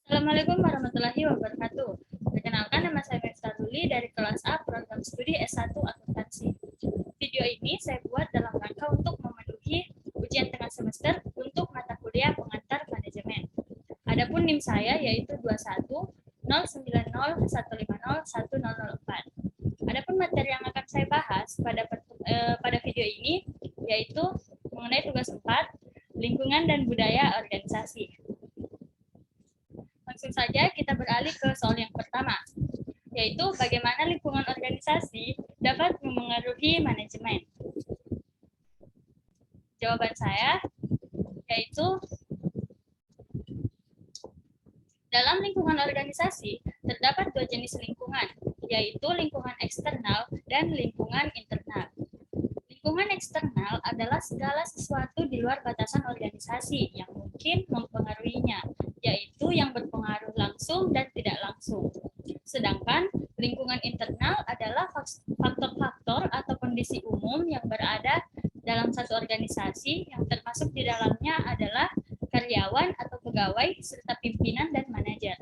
Assalamualaikum warahmatullahi wabarakatuh. Perkenalkan, nama saya Mifta Tuli dari kelas A program studi S1 Akuntansi. Video ini saya buat dalam rangka untuk memenuhi ujian tengah semester untuk mata kuliah pengantar manajemen. Adapun NIM saya yaitu 21 090 150 104. Adapun materi yang akan saya bahas pada video ini yaitu mengenai tugas 4, lingkungan dan budaya organisasi. Langsung saja kita beralih ke soal yang pertama, yaitu bagaimana lingkungan organisasi dapat memengaruhi manajemen. Jawaban saya yaitu dalam lingkungan organisasi terdapat dua jenis lingkungan, yaitu lingkungan eksternal dan lingkungan internal. Lingkungan eksternal adalah segala sesuatu di luar batasan organisasi yang mungkin mempengaruhinya, yaitu yang berpengaruh langsung dan tidak langsung. Sedangkan lingkungan internal adalah faktor-faktor atau kondisi umum yang berada dalam satu organisasi yang termasuk di dalamnya adalah karyawan atau pegawai serta pimpinan dan manajer.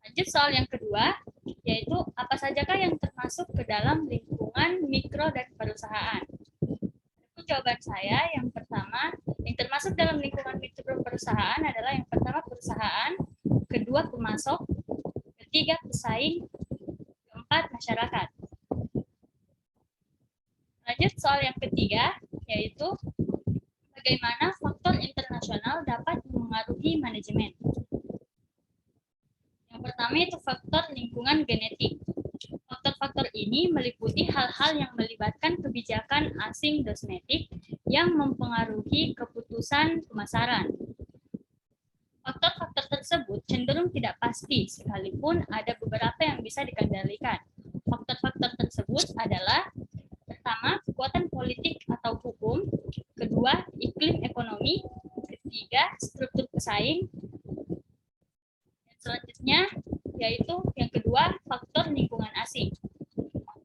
Lanjut soal yang kedua, yaitu apa sajakah yang termasuk ke dalam lingkungan mikro dan perusahaan. Jawaban saya yang pertama, yang termasuk dalam lingkungan mikro perusahaan adalah yang pertama perusahaan, kedua pemasok, ketiga pesaing, keempat masyarakat. Lanjut soal yang ketiga, yaitu bagaimana faktor internasional dapat memengaruhi manajemen. Yang pertama itu faktor lingkungan genetik. Faktor-faktor ini meliputi hal-hal yang melibatkan kebijakan asing dosmetik yang mempengaruhi keputusan pemasaran. Faktor-faktor tersebut cenderung tidak pasti, sekalipun ada beberapa yang bisa dikendalikan. Faktor-faktor tersebut adalah pertama, kekuatan politik atau hukum, kedua, iklim ekonomi, ketiga, struktur pesaing, dan selanjutnya yaitu yang kedua, faktor lingkungan asing.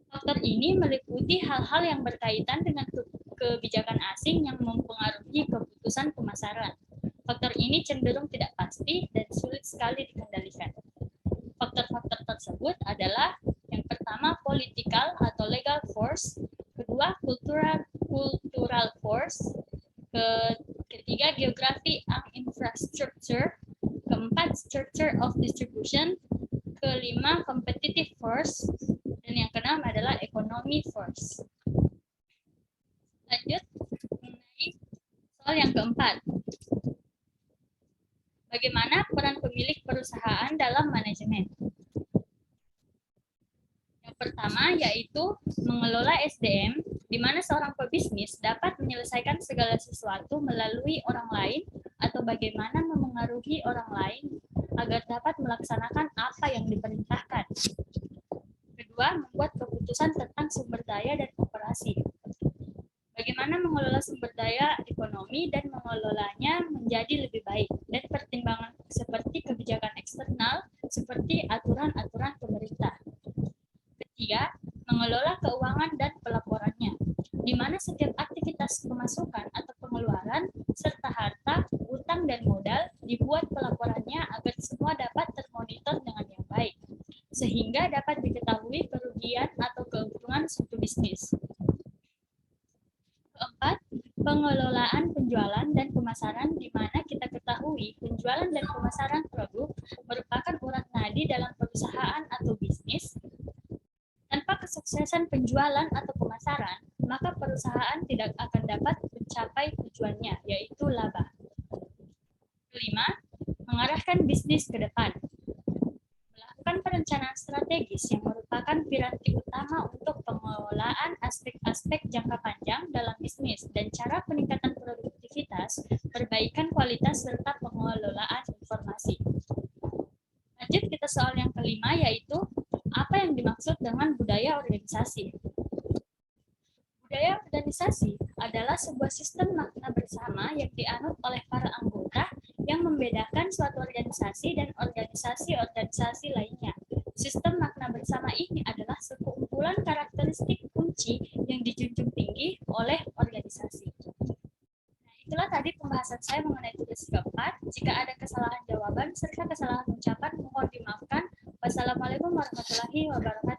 Faktor ini meliputi hal-hal yang berkaitan dengan kebijakan asing yang mempengaruhi keputusan pemasaran. Faktor ini cenderung tidak pasti dan sulit sekali dikendalikan. Faktor-faktor tersebut adalah yang pertama, political atau legal force, kedua, cultural force, ketiga, geography and infrastructure, keempat, structure of distribution, kelima, competitive force, dan yang keenam adalah economy force. Lanjut mengenai soal yang keempat. Bagaimana peran pemilik perusahaan dalam manajemen? Yang pertama yaitu mengelola SDM, di mana seorang pebisnis dapat menyelesaikan segala sesuatu melalui orang lain atau bagaimana memengaruhi orang lain agar dapat melaksanakan apa yang diperintahkan. Kedua, membuat keputusan tentang sumber daya dan operasi. Bagaimana mengelola sumber daya ekonomi dan mengelolanya menjadi lebih baik, dan pertimbangan seperti kebijakan eksternal, seperti aturan-aturan pemerintah. Ketiga, mengelola keuangan dan pelaporannya, di mana setiap aktivitas pemasukan atau pengeluaran, serta harta, utang, dan modal dibuat pelaporannya agar semua dapat termonitor dengan yang baik, sehingga dapat diketahui kerugian atau keuntungan suatu bisnis. Keempat, pengelolaan penjualan dan pemasaran, di mana kita ketahui penjualan dan pemasaran produk merupakan urat nadi dalam perusahaan atau bisnis. Tanpa kesuksesan penjualan atau pemasaran, maka perusahaan tidak akan dapat mencapai tujuannya, yaitu laba. Kelima, mengarahkan bisnis ke depan. Melakukan perencanaan strategis yang merupakan piranti utama untuk pengelolaan aspek-aspek jangka panjang dalam bisnis dan cara peningkatan produktivitas, perbaikan kualitas, serta pengelolaan informasi. Lanjut kita soal yang kelima, yaitu apa yang dimaksud dengan budaya organisasi. Budaya organisasi adalah sebuah sistem makna bersama yang dianut oleh para anggota yang membedakan suatu organisasi dan organisasi-organisasi lainnya. Sistem makna bersama ini adalah sekumpulan karakteristik kunci yang dijunjung tinggi oleh organisasi. Nah, itu itulah tadi pembahasan saya mengenai tugas keempat. Jika ada kesalahan jawaban serta kesalahan ucapan, mohon dimaafkan. Wassalamualaikum warahmatullahi wabarakatuh.